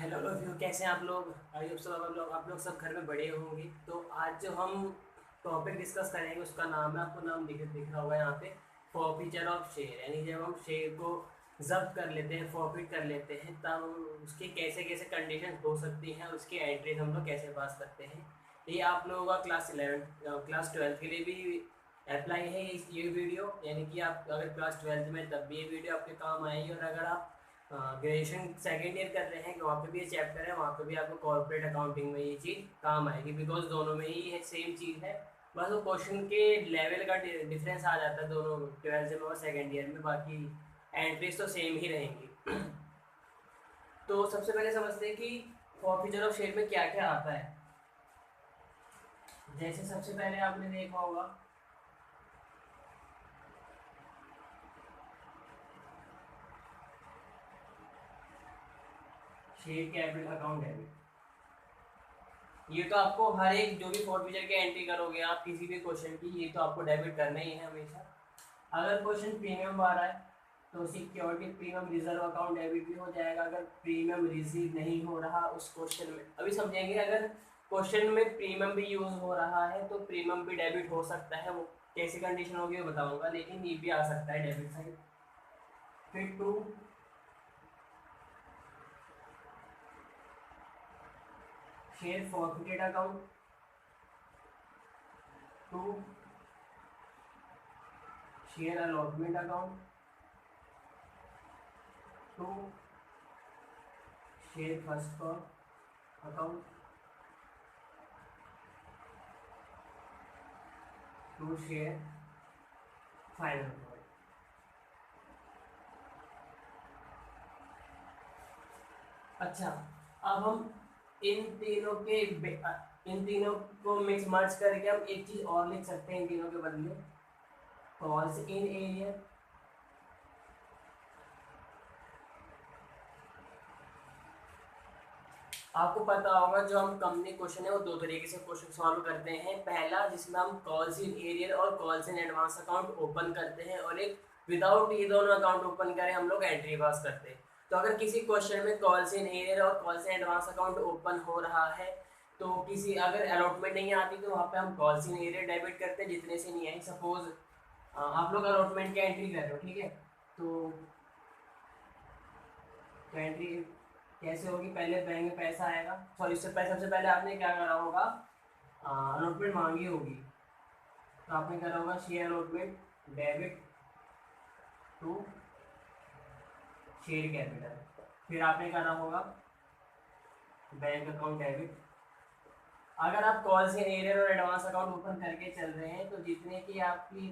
Hello love कैसे हैं आप लोग। आई होप सब आप लोग सब घर में बड़े होंगे। तो आज जो हम टॉपिक डिस्कस करेंगे उसका नाम है, आपको नाम दिख रहा होगा यहाँ पे, फॉरफीचर ऑफ शेयर। यानी जब हम शेयर को जब्त कर लेते हैं, फॉरफिट कर लेते हैं, तब उसकी कैसे कैसे कंडीशन हो सकती हैं और उसकी एंट्रीज हम लोग कैसे पास करते हैं। ये आप लोगों का क्लास ट्वेल्थ के लिए भी अप्लाई है ये वीडियो। यानी कि आप अगर क्लास ट्वेल्थ में तब भी ये वीडियो आपके काम आएगी, और अगर आप ग्रेजुएशन सेकेंड ईयर कर रहे हैं कि वहाँ पे भी ये चैप्टर है, वहाँ पे भी आपको कॉर्पोरेट अकाउंटिंग में ये चीज़ काम आएगी, बिकॉज दोनों में ही है, सेम चीज़ है। बस वो क्वेश्चन के लेवल का डिफरेंस आ जाता है दोनों ट्वेल्थ में और सेकेंड ईयर में, बाकी एंट्रीज तो सेम ही रहेंगी। तो सबसे पहले समझते हैं कि फॉरफीचर ऑफ शेयर में क्या क्या आता है। जैसे सबसे पहले आपने देखा होगा शेयर कैपिटल अकाउंट डेबिट। ये तो आपको हर एक जो भी फॉरफीचर की एंट्री करोगे आप किसी भी क्वेश्चन की, ये तो आपको डेबिट करना ही है हमेशा। अगर क्वेश्चन प्रीमियम आ रहा है तो security premium reserve account debit भी हो जाएगा। अगर प्रीमियम रिसीव नहीं हो रहा उस क्वेश्चन में, अभी समझेंगे, अगर क्वेश्चन में प्रीमियम भी यूज हो रहा है तो प्रीमियम भी डेबिट हो सकता है। वो कैसी कंडीशन होगी वो बताऊंगा, लेकिन ये भी आ सकता है डेबिट साइड। फिर to share forfeited account, to share allotment account, to share first call account, to share final call. अच्छा, अब हम इन तीनों के इन तीनों को मिक्स मर्ज करके हम एक चीज और लिख सकते हैं इन तीनों के बदले, कॉल्स इन एरिया। आपको पता होगा जो हम कंपनी क्वेश्चन है वो दो तरीके से क्वेश्चन सॉल्व करते हैं। पहला जिसमें हम कॉल्स इन एरियर और calls in advance account open करते हैं, और एक विदाउट ये दोनों अकाउंट ओपन करें हम लोग एंट्री पास करते हैं। तो अगर किसी क्वेश्चन में कॉल्स इन एरियर और calls in advance account open हो रहा है, तो किसी अगर अलॉटमेंट नहीं आती तो वहाँ पे हम कॉल्स इन एरियर डेबिट करते हैं जितने से नहीं आई। सपोज आप लोग अलॉटमेंट की एंट्री कर रहे हो, ठीक है, तो एंट्री कैसे होगी, पहले बैंक में पैसा आएगा, सॉरी इससे पहले सबसे पहले आपने क्या करा होगा, अलॉटमेंट मांगी होगी। तो आपने करा होगा share allotment debit to share capital. फिर आपने करा होगा बैंक अकाउंट डेबिट। अगर आप कॉल्स इन एरियर और एडवांस अकाउंट ओपन करके चल रहे हैं तो जितने की आपकी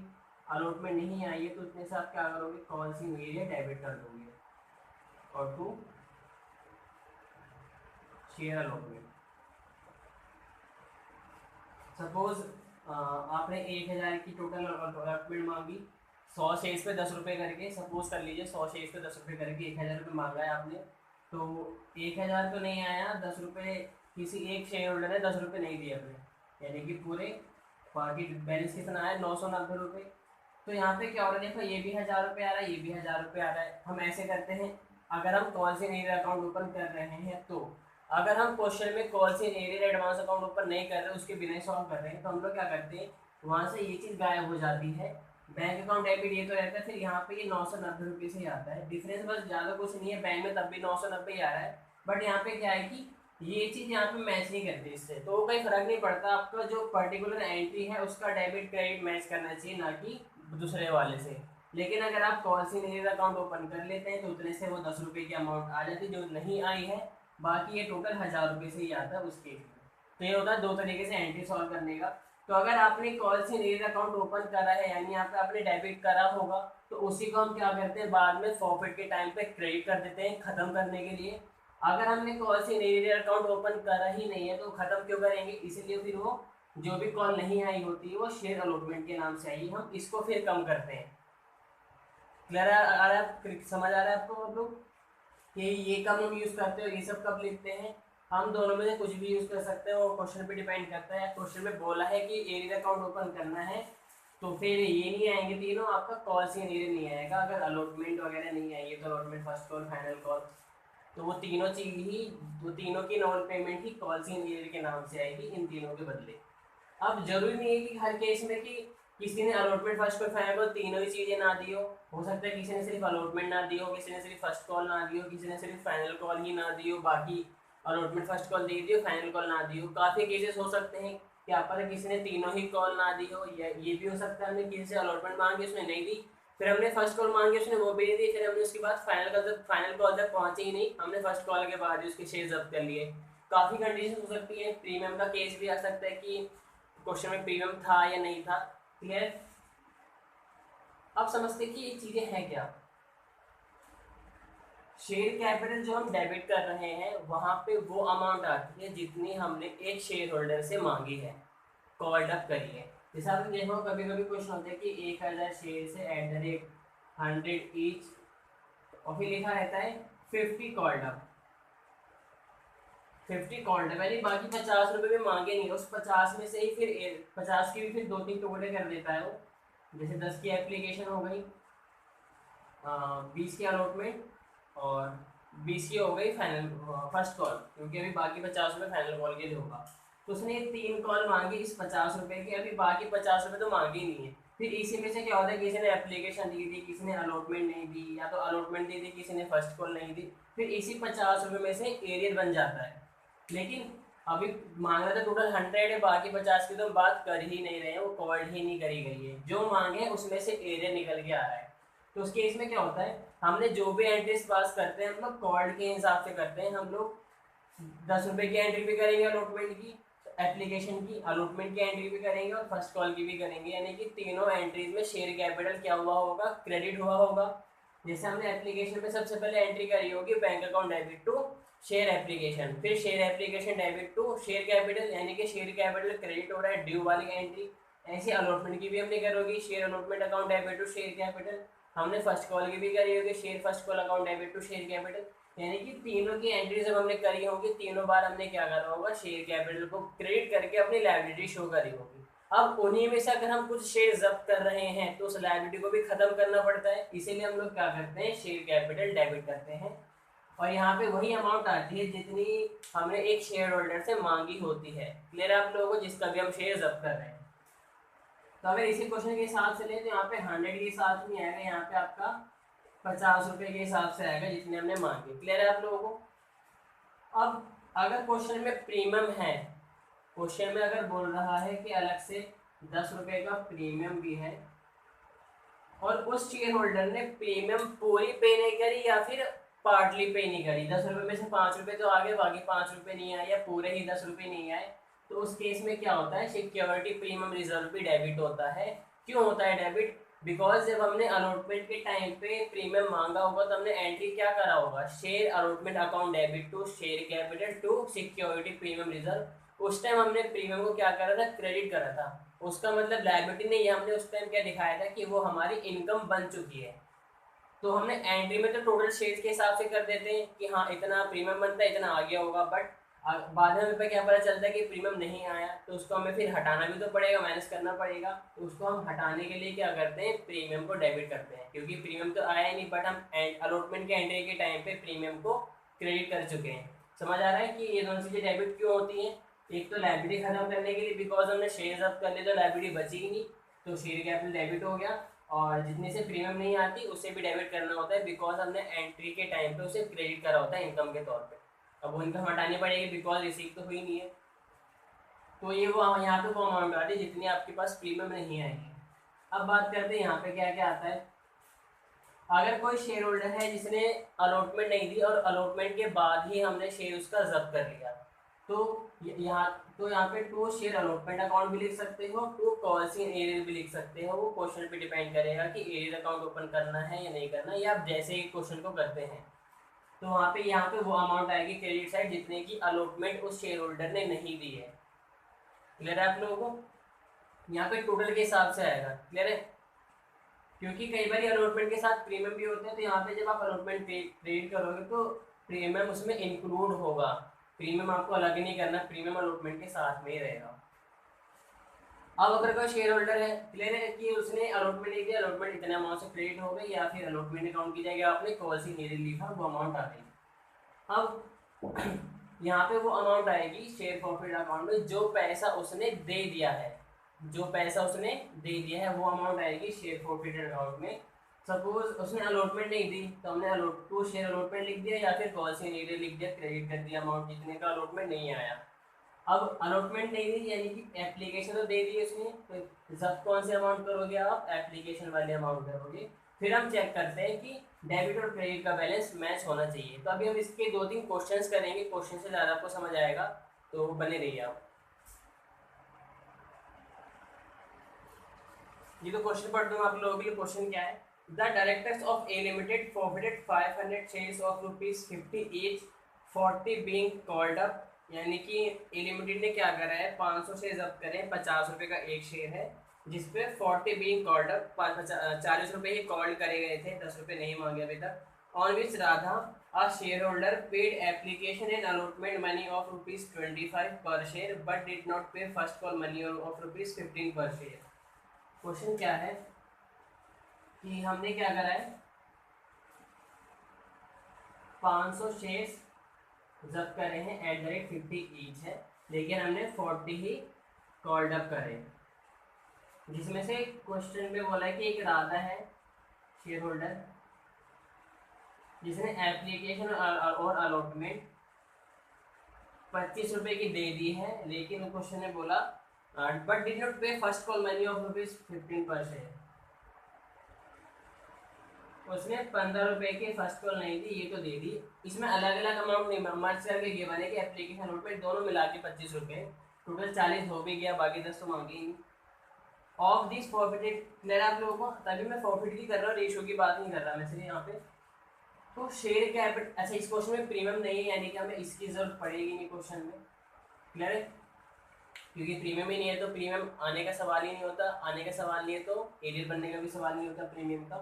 अलॉटमेंट नहीं आई है तो उतने से आप क्या करोगे, कॉल्स इन एरियर डेबिट कर दोगे, और टू शेयर अलॉटमेंट। सपोज आपने 1,000 की टोटल अलॉटमेंट मांगी, 100 शेयर्स पे 10 रुपये करके, सपोज कर लीजिए 100 शेयर्स पे 10 रुपये करके 1,000 रुपये मांगा है आपने। तो 1,000 तो नहीं आया, 10 रुपये किसी एक शेयर होल्डर ने 10 रुपये नहीं दिए अपने, यानी कि पूरे बाकी बैलेंस कितना आया, 990 रुपये। तो यहाँ पे क्या हो रहा है, देखो ये भी 1,000 रुपये आ रहा है, ये भी 1,000 रुपये आ रहा है। हम ऐसे करते हैं, अगर हम कौन से नई अकाउंट ओपन कर रहे हैं, तो अगर हम क्वेश्चन में कॉल से एरियर एडवांस अकाउंट ओपन नहीं कर रहे, उसके बिना ही सॉल्व कर रहे हैं, तो हम लोग क्या करते हैं, वहाँ से ये चीज़ गायब हो जाती है। बैंक अकाउंट डेबिट ये तो रहता है, फिर यहाँ पे ये 990 रुपये से ही आता है। डिफरेंस बस ज़्यादा कुछ नहीं है, बैंक में तब भी 990 ही आ रहा है, बट यहाँ पे क्या है कि ये चीज़ यहाँ पे मैच नहीं करती इससे, तो कोई फर्क नहीं पड़ता। आपका जो पर्टिकुलर एंट्री है उसका डेबिट क्रेडिट मैच करना चाहिए, ना कि दूसरे वाले से। लेकिन अगर आप कॉल से एरियर अकाउंट ओपन कर लेते हैं तो उतने से वो 10 रुपये की अमाउंट आ जाती है, जो नहीं आई है बाकी ये टोटल 1,000 रुपये से ही आता है उस केस में। तो ये होता है दो तरीके से एंट्री सॉल्व करने का। तो अगर आपने कॉल से नीड अकाउंट ओपन करा है, यानी यहाँ पे आपने डेबिट करा होगा, तो उसी को हम क्या करते हैं, बाद में फॉरफिट के टाइम पे क्रेडिट कर देते हैं खत्म करने के लिए। अगर हमने कॉल से नीड अकाउंट ओपन करा ही नहीं है तो खत्म क्यों करेंगे, इसीलिए फिर वो जो भी कॉल नहीं आई होती है वो शेयर अलॉटमेंट के नाम से आई, हम इसको फिर कम करते हैं। क्लियर आ रहा है, समझ आ रहा है आपको आप लोग कि ये कब हम यूज़ करते हो, ये सब कब लिखते हैं। हम दोनों में से कुछ भी यूज़ कर सकते हैं, वो क्वेश्चन पे डिपेंड करता है। क्वेश्चन में बोला है कि एरियर अकाउंट ओपन करना है, तो फिर ये नहीं आएंगे तीनों, आपका कॉल से एरियर नहीं आएगा। अगर अलॉटमेंट वगैरह नहीं आएगी तो allotment first call final call तो वो तीनों की non payment he calls in year के नाम से आएगी इन तीनों के बदले। अब जरूरी नहीं है कि हर केस में कि किसी ने allotment first call final call तीनों ही चीजें ना दी हो सकता है किसी ने सिर्फ अलॉटमेंट ना दी हो, किसी ने सिर्फ फर्स्ट कॉल ना दी हो, किसी ने सिर्फ फाइनल कॉल ही ना दी हो, बाकी अलॉटमेंट फर्स्ट कॉल दे दी हो, फाइनल कॉल ना दी हो। काफी केसेस हो सकते हैं कि आप पर किसी ने तीनों ही कॉल ना दी हो, या ये भी हो सकता है हमने किसी से अलॉटमेंट मांगी उसने नहीं दी, फिर हमने फर्स्ट कॉल मांगी उसने वो भी नहीं दी, फिर हमने उसके बाद फाइनल कॉल तक पहुंचे ही नहीं, हमने फर्स्ट कॉल के बाद ही उसके शेयर जब्त कर लिए। काफी कंडीशन हो सकती है। प्रीमियम का केस भी आ सकता है कि क्वेश्चन में प्रीमियम था या नहीं था। क्लियर? अब समझते कि ये चीजें हैं क्या। शेयर कैपिटल जो हम डेबिट कर रहे हैं वहां पे वो अमाउंट आती है जितनी हमने एक शेयर होल्डर से मांगी है, कॉल्ड अप करी है। जैसे आपने देखो कभी कभी क्वेश्चन होता है कि 1000 शेयर से @100 ईच, और फिर लिखा रहता है 50 कॉल्ड अप। 50 कॉल्ड अप यानी बाकी 50 रुपये भी मांगे नहीं, उस 50 में से ही फिर 50 की भी फिर 2-3 टुकड़े कर देता है वो। जैसे 10 की एप्लीकेशन हो गई, 20 की अलॉटमेंट, और 20 की हो गई फाइनल फर्स्ट कॉल, क्योंकि अभी बाकी 50 रुपये फाइनल कॉल के लिए होगा। तो उसने 3 कॉल मांगी इस 50 रुपये की, अभी बाकी 50 रुपये तो मांगे ही नहीं है। फिर इसी में से क्या होता है, किसी ने एप्लीकेशन दी थी, किसी ने अलॉटमेंट नहीं दी, या तो अलॉटमेंट दी थी किसी ने फर्स्ट कॉल नहीं दी, फिर इसी 50 रुपये में से एरियर बन जाता है। लेकिन अभी मांग रहा था टोटल 100 है, बाकी 50 की तो हम बात कर ही नहीं रहे हैं, वो कवर्ड ही नहीं करी गई है, जो मांगे उसमें से एरियर निकल के आ रहा है। तो उस केस में क्या होता है, हमने जो भी एंट्रीज पास करते हैं हम लोग कॉर्ड के हिसाब से करते हैं। हम लोग 10 रुपये की एंट्री भी करेंगे अलॉटमेंट की, एप्लीकेशन की, अलॉटमेंट की एंट्री भी करेंगे और फर्स्ट कॉल की भी करेंगे, यानी कि तीनों एंट्रीज में शेयर कैपिटल क्या हुआ होगा, क्रेडिट हुआ होगा। जैसे हमने एप्लीकेशन में सबसे पहले एंट्री करी होगी bank account debit to share application, फिर share application debit to share capital, यानी कि शेयर कैपिटल क्रेडिट हो रहा है, ड्यू वाली एंट्री। ऐसे अलॉटमेंट की भी हमने करोगी, share allotment account debit to share capital. हमने फर्स्ट कॉल की भी करी होगी, share first call account debit to share capital. यानी कि तीनों की एंट्री जब हमने करी होगी, तीनों बार हमने क्या करा होगा, शेयर कैपिटल को क्रेडिट करके अपनी लायबिलिटी शो करी होगी। अब उन्हीं में से अगर हम कुछ शेयर जब्त कर रहे हैं तो उस लायबिलिटी को भी खत्म करना पड़ता है, इसीलिए हम लोग क्या करते हैं, शेयर कैपिटल डेबिट करते हैं। और यहाँ पे वही अमाउंट आती है जितनी हमने एक शेयर होल्डर से मांगी होती है। क्लियर है आप लोगों को, जिसका भी हम शेयर जब्त कर रहे हैं। तो अगर इसी क्वेश्चन के हिसाब से लें तो यहाँ पे 100 के हिसाब से नहीं आएगा, यहाँ पे आपका 50 रुपये के हिसाब से आएगा जितने हमने मांगे। क्लियर है आप लोगों को? अब अगर क्वेश्चन में प्रीमियम है, क्वेश्चन में अगर बोल रहा है कि अलग से 10 रुपये का प्रीमियम भी है, और उस शेयर होल्डर ने प्रीमियम पूरी पे नहीं करी या फिर पार्टली पे नहीं करी, 10 रुपये में से 5 रुपये तो आ गए, बाकी 5 रुपये नहीं आए, या पूरे ही 10 रुपये नहीं आए, तो उस केस में क्या होता है, सिक्योरिटी प्रीमियम रिजर्व भी डेबिट होता है। क्यों होता है डेबिट? बिकॉज जब हमने अलॉटमेंट के टाइम पे प्रीमियम मांगा होगा तो हमने एंट्री क्या करा होगा, share allotment account debit to share capital to security premium reserve. उस टाइम हमने प्रीमियम को क्या करा था, क्रेडिट करा था। उसका मतलब लायबिलिटी नहीं है, हमने उस टाइम क्या दिखाया था कि वो हमारी इनकम बन चुकी है। तो हमने एंट्री में तो टोटल शेयर के हिसाब से कर देते हैं कि हाँ इतना प्रीमियम बनता है, इतना आ गया होगा, बट बाद में हमें क्या पता चलता है कि प्रीमियम नहीं आया, तो उसको हमें फिर हटाना भी तो पड़ेगा, माइनस करना पड़ेगा। तो उसको हम हटाने के लिए क्या करते हैं, प्रीमियम को डेबिट करते हैं, क्योंकि प्रीमियम तो आया ही नहीं, बट हम अलॉटमेंट के एंट्री के टाइम पे प्रीमियम को क्रेडिट कर चुके हैं। समझ आ रहा है कि ये दोनों चीज़ें डेबिट क्यों होती हैं? एक तो लायबिलिटी खत्म करने के लिए, बिकॉज हमने शेयर जब्त कर लिए तो लायबिलिटी बची ही नहीं, तो शेयर कैपिटल डेबिट हो गया, और जितने से प्रीमियम नहीं आती उसे भी डेबिट करना होता है, बिकॉज हमने एंट्री के टाइम पे उसे क्रेडिट करा होता है इनकम के तौर पे। अब वो इनकम हटानी पड़ेगी बिकॉज रिसीव तो हुई नहीं है। तो ये वो यहाँ पे वो अमाउंट आती है जितनी आपके पास प्रीमियम नहीं आएगी। अब बात करते हैं यहाँ पे क्या क्या आता है। अगर कोई शेयर होल्डर है जिसने अलॉटमेंट नहीं दी और अलॉटमेंट के बाद ही हमने शेयर उसका जब्त कर लिया, तो यहाँ पे टू शेयर अलॉटमेंट अकाउंट भी लिख सकते हो, टू कॉल्स इन एरियर भी लिख सकते हो। वो क्वेश्चन पे डिपेंड करेगा कि एरियर अकाउंट ओपन करना है या नहीं करना, या आप जैसे ही क्वेश्चन को करते हैं। तो यहाँ पे वो अमाउंट आएगी क्रेडिट साइड जितने की अलॉटमेंट उस शेयर होल्डर ने नहीं दी है। क्लियर है आप लोगों को? यहाँ पे टोटल के हिसाब से आएगा। क्लियर है? क्योंकि कई बार अलॉटमेंट के साथ प्रीमियम भी होते हैं, तो यहाँ पे जब आप अलॉटमेंट क्रेडिट करोगे तो प्रीमियम उसमें इंक्लूड होगा, प्रीमियम आपको अलग ही नहीं करना, प्रीमियम अलॉटमेंट के साथ में ही रहेगा। अब अगर कोई शेयर होल्डर है, क्लियर है कि उसने अलॉटमेंट नहीं दिया, अलॉटमेंट इतने अमाउंट से क्रेडिट हो गई, या फिर अलॉटमेंट अकाउंट की जगह आपने कॉल सी नहीं लिखा, वो अमाउंट आ गई। अब यहाँ पे वो अमाउंट आएगी शेयर प्रॉफिट अकाउंट में, जो पैसा उसने दे दिया है, जो पैसा उसने दे दिया है वो अमाउंट आएगी शेयर प्रॉफिट अकाउंट में। सपोज उसने अलॉटमेंट नहीं दी तो हमने टू शेयर अलॉटमेंट लिख दिया, या फिर कॉल सी नीडे लिख दिया, क्रेडिट कर दिया अमाउंट जितने का अलॉटमेंट नहीं आया। अब अलॉटमेंट नहीं दी यानी कि एप्लीकेशन तो दे दी उसने, तो जब कौन से अमाउंट करोगे आप, एप्लीकेशन वाले अमाउंट करोगे। फिर हम चेक करते हैं कि डेबिट और क्रेडिट का बैलेंस मैच होना चाहिए। तो अभी हम इसके 2-3 क्वेश्चंस करेंगे, क्वेश्चन से ज़्यादा आपको समझ आएगा, तो बने रहिए आप। ये तो क्वेश्चन पढ़ दूँ आप लोगों के लिए। क्वेश्चन क्या है, the directors of A limited forfeited 500 shares of ₹50 each, 40 being called up. यानी कि ए लिमिटेड ने क्या करा है, 500 शेयर जब्त करें, 50 रुपये का एक शेयर है, जिसपे 40 बीइंग कॉल्ड अप, 40 रुपये ही कॉल्ड करे गए थे, 10 रुपये नहीं मांगे अभी तक। On which Radha a shareholder paid application and allotment money of ₹25 per share but did not pay first call money of ₹15 per share। Question क्या है कि हमने क्या करा है, 500 शेयर्स जब्त करे हैं एट द रेट 50 ईच है, लेकिन हमने 40 ही कॉल्ड अप करे, जिसमें से क्वेश्चन में बोला है कि एक राधा है शेयर होल्डर जिसने एप्लीकेशन और अलॉटमेंट 25 रुपये की दे दी है, लेकिन क्वेश्चन ने बोला बट डिड नॉट पे फर्स्ट कॉल मनी ऑफ ₹15 पर शेयर। उसने 15 रुपये की फर्स्ट कॉल नहीं दी, ये तो दे दी। इसमें अलग अलग अमाउंट नहीं मर्ज करके ये बने कि एप्लीकेशन अलॉटमेंट दोनों मिला के 25 रुपये, टोटल 40 हो भी गया, बाकी 10 तो मांगे ही। ऑफ दिस फॉरफिटेड, क्लियर आप लोगों को, तभी मैं फॉरफिट की कर रहा हूँ, रेशो की बात नहीं कर रहा मैं सिर्फ यहाँ पे। तो शेयर कैपिटल, अच्छा इस क्वेश्चन में प्रीमियम नहीं है, यानी कि हमें इसकी जरूरत पड़ेगी नहीं क्वेश्चन में, क्लियर है, क्योंकि प्रीमियम ही नहीं है तो प्रीमियम आने का सवाल ही नहीं होता, आने का सवाल नहीं है तो एरियर बनने का भी सवाल नहीं होता प्रीमियम का।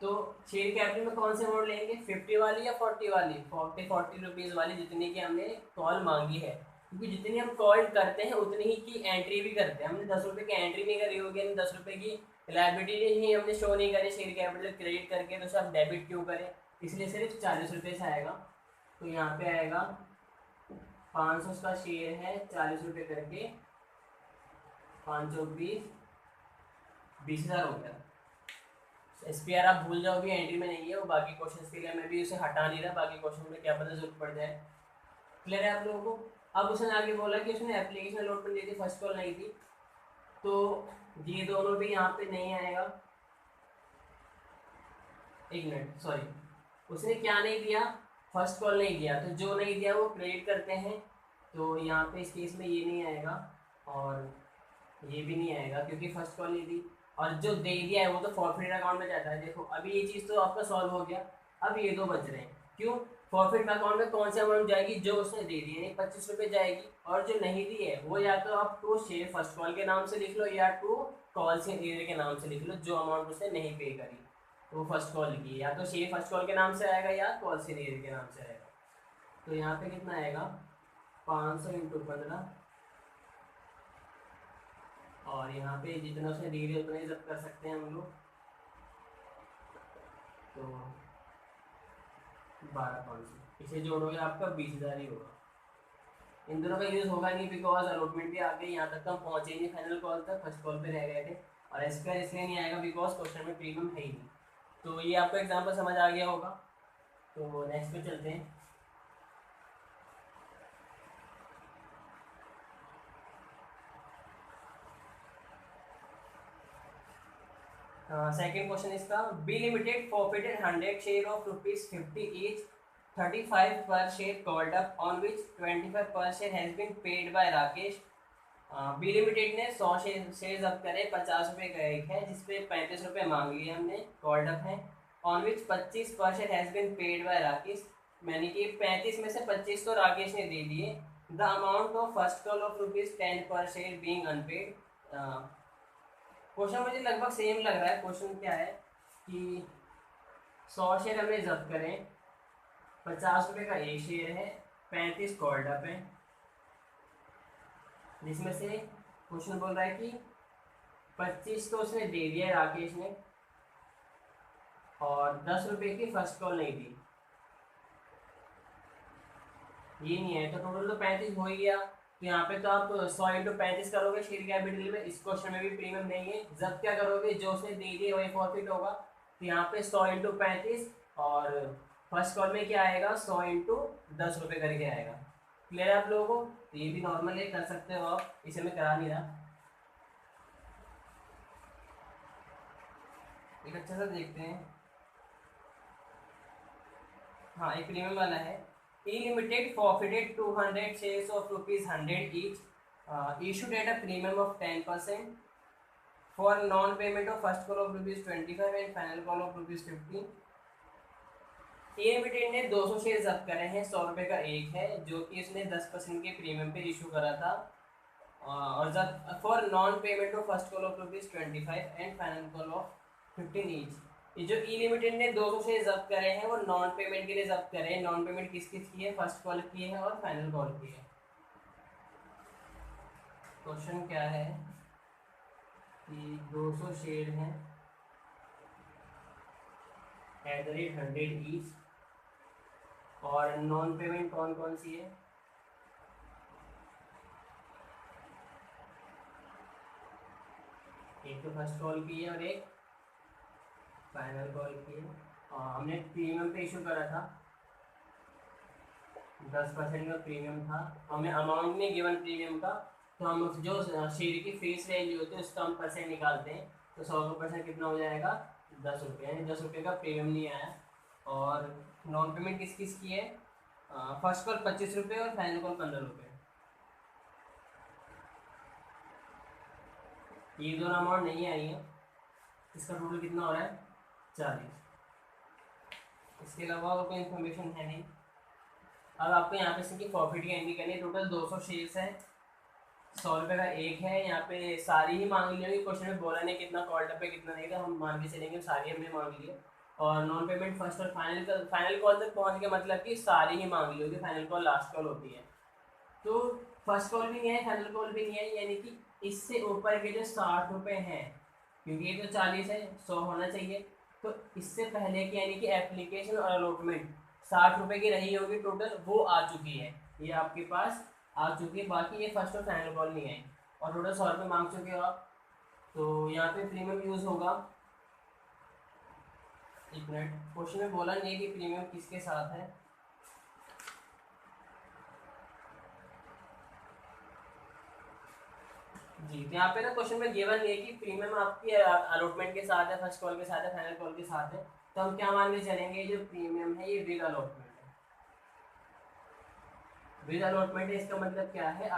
तो शेयर कैपिटल में कौन से अमाउंट लेंगे, 50 वाली या 40 वाली, 40 रुपीज़ वाली, जितनी की हमने कॉल मांगी है, क्योंकि जितनी हम कॉल करते हैं उतनी ही की एंट्री भी करते हैं। हमने 10 रुपये की एंट्री नहीं करी होगी, 10 रुपये की लायबिलिटी ही हमने शो नहीं करी शेयर कैपिटल क्रेडिट करके, तो सब डेबिट क्यों करें, इसलिए सिर्फ 40 रुपये से आएगा। तो यहाँ पे आएगा 500 का शेयर है, 40 रुपये करके 520, 20,000 हो गया। SPR आप भूल जाओ भी एंट्री में नहीं है वो, बाकी क्वेश्चन के लिए मैं भी उसे हटा नहीं रहा, बाकी क्वेश्चन में क्या पता जरूरत पड़ जाए, क्लियर है आप लोगों को। अब उसने आगे बोला कि उसने एप्लीकेशन अलॉटमेंट दी थी, फर्स्ट कॉल नहीं थी, तो ये दोनों भी यहाँ पे नहीं आएगा। एक मिनट, सॉरी, उसने क्या नहीं दिया, फर्स्ट कॉल नहीं दिया, तो जो नहीं दिया वो क्रेडिट करते हैं, तो यहाँ पे इस केस में ये नहीं आएगा और ये भी नहीं आएगा क्योंकि फर्स्ट कॉल नहीं दी, और जो दे दिया है वो तो फॉरफिट अकाउंट में जाता है। देखो अभी ये चीज़ तो आपका सॉल्व हो गया, अब ये दो बच रहे हैं, क्यों, फॉरफिट अकाउंट में कौन सी अमाउंट जाएगी, जो उसने दे दी है 25 रुपये जाएगी, और जो नहीं दी है वो या तो आप टू शेयर फर्स्ट कॉल के नाम से लिख लो या टू कॉल से एरियर के नाम से लिख लो, जो अमाउंट उसने नहीं पे करी वो फर्स्ट कॉल की, या तो शेयर फर्स्ट कॉल के नाम से आएगा या कॉल से एरियर के नाम से आएगा। तो यहाँ पे कितना आएगा, 500 × 15, और यहाँ पे जितना उसने दे दिया उतना ही जब्त कर सकते हैं हम लोग, तो 12,500, इसे जोड़ोगे आपका 20,000 ही होगा। इन दोनों का यूज़ होगा नहीं बिकॉज अलॉटमेंट भी आ गई, यहाँ तक तो हम पहुँचे नहीं फाइनल कॉल तक, फर्स्ट कॉल पे रह गए थे, और SPR इसलिए नहीं आएगा बिकॉज क्वेश्चन में प्रीमियम है ही नहीं। तो ये आपको एग्जाम्पल समझ आ गया होगा, तो नेक्स्ट पे चलते हैं। सेकेंड क्वेश्चन इसका, B limited forfeited 100 share of ₹50 each, 35 per share called up, on which 25 per share has been paid by Rakesh. B limited ने 100 शेयर जब्त करे, 50 रुपये का एक है, जिसपे 35 रुपये मांग लिए हमने, कॉल्ड अप है, on which 25 per share has been paid by Rakesh, यानी कि 35 में से 25 तो राकेश ने दे दिए। The amount of first call of ₹10 पर शेयर बीइंग अनपेड। क्वेश्चन मुझे लगभग सेम लग रहा है। क्वेश्चन क्या है कि 100 शेयर हमने जब्त करें, 50 रुपये का एक शेयर है, 35 कॉल्ड अप है, जिसमें से क्वेश्चन बोल रहा है कि 25 तो उसने दे दिया है राकेश ने, और 10 रुपये की फर्स्ट कॉल नहीं दी, ये नहीं है, तो टोटल तो 35 हो ही गया। तो यहाँ पे तो आप 100 × 35 करोगे शेयर कैपिटल में। इस क्वेश्चन में भी प्रीमियम नहीं है, जब क्या करोगे, जो उसने दे दिए वही प्रॉफिट होगा। तो यहाँ पे 100 × 35, और फर्स्ट कॉल में क्या आएगा, 100 × 10 रुपये करके आएगा। क्लियर है आप लोगों को? तो ये भी नॉर्मल है, कर सकते हो आप, इसे मैं करा नहीं रहा। एक अच्छा सा देखते हैं। हाँ, एक प्रीमियम वाला है। E limited forfeited 200 shares of ₹100 each, issued at a premium of 10% for non payment of first call of ₹25 and final call of ₹15। E limited ने 200 शेयर जब्त करे हैं, ₹100 का एक है, जो कि इसने 10% के प्रीमियम पे इशू करा था। और जब for non payment of first call of ₹25 and final call of 15 each. ये जो ई लिमिटेड ने 200 शेयर जब्त करे हैं, वो नॉन पेमेंट के लिए जब्त करे हैं। नॉन पेमेंट किस किस की है, फर्स्ट कॉल की है और फाइनल कॉल की है। क्वेश्चन क्या है कि 200 शेयर हैं @100 ईच, और नॉन पेमेंट कौन कौन सी है, एक तो फर्स्ट कॉल की है और एक फाइनल कॉल की है। हमने प्रीमियम पे इशू करा था, 10% का प्रीमियम था। हमें अमाउंट नहीं गिवन प्रीमियम का, तो हम जो शेयर की फेस वैल्यू होती है उसका हम परसेंट निकालते हैं। तो 100 का परसेंट कितना हो जाएगा, 10 रुपये, यानी 10 रुपये का प्रीमियम नहीं आया। और नॉन पेमेंट किस किस की है, फर्स्ट कॉल 25 रुपये और फाइनल कॉल 15 रुपये। ये दोनों अमाउंट नहीं आई है। इसका टोटल कितना हो रहा है, 40। इसके अलावा और कोई इन्फॉर्मेशन है नहीं। अब आपको यहाँ पे इसकी प्रॉफिट की एंट्री करनी है। टोटल 200 शेयर्स है, ₹100 का एक है। यहाँ पे सारी ही मांग ली होगी, क्वेश्चन में बोला नहीं कितना कॉल पे कितना नहीं था, हम मान के चलेंगे सारी हमने मांग ली है। और नॉन पेमेंट फर्स्ट और फाइनल कॉल तक पहुँच के, मतलब कि सारी ही मांग ली होगी, फाइनल कॉल लास्ट कॉल होती है। तो फर्स्ट कॉल भी नहीं है, फाइनल कॉल भी नहीं है, यानी कि इससे ऊपर के जो 60 रुपये हैं, क्योंकि ये तो 40 है, 100 होना चाहिए। तो इससे पहले की यानी कि एप्लीकेशन और अलॉटमेंट 60 रुपये की रही होगी टोटल, वो आ चुकी है, ये आपके पास आ चुकी है। बाकी ये फर्स्ट और फाइनल कॉल नहीं आई, और टोटल 100 रुपये मांग चुके हो आप। तो यहाँ पे प्रीमियम यूज़ होगा। एक मिनट, क्वेश्चन में बोला नहीं है कि प्रीमियम किसके साथ है। जी, तो यहाँ पे ना क्वेश्चन में गिवन नहीं है कि प्रीमियम आपकी अलॉटमेंट के साथ है, फर्स्ट कॉल के साथ है, फाइनल कॉल के साथ है। तो हम क्या मान के चलेंगे, जो प्रीमियम है ये विद अलॉटमेंट है। विद अलॉटमेंट है, इसका मतलब क्या है,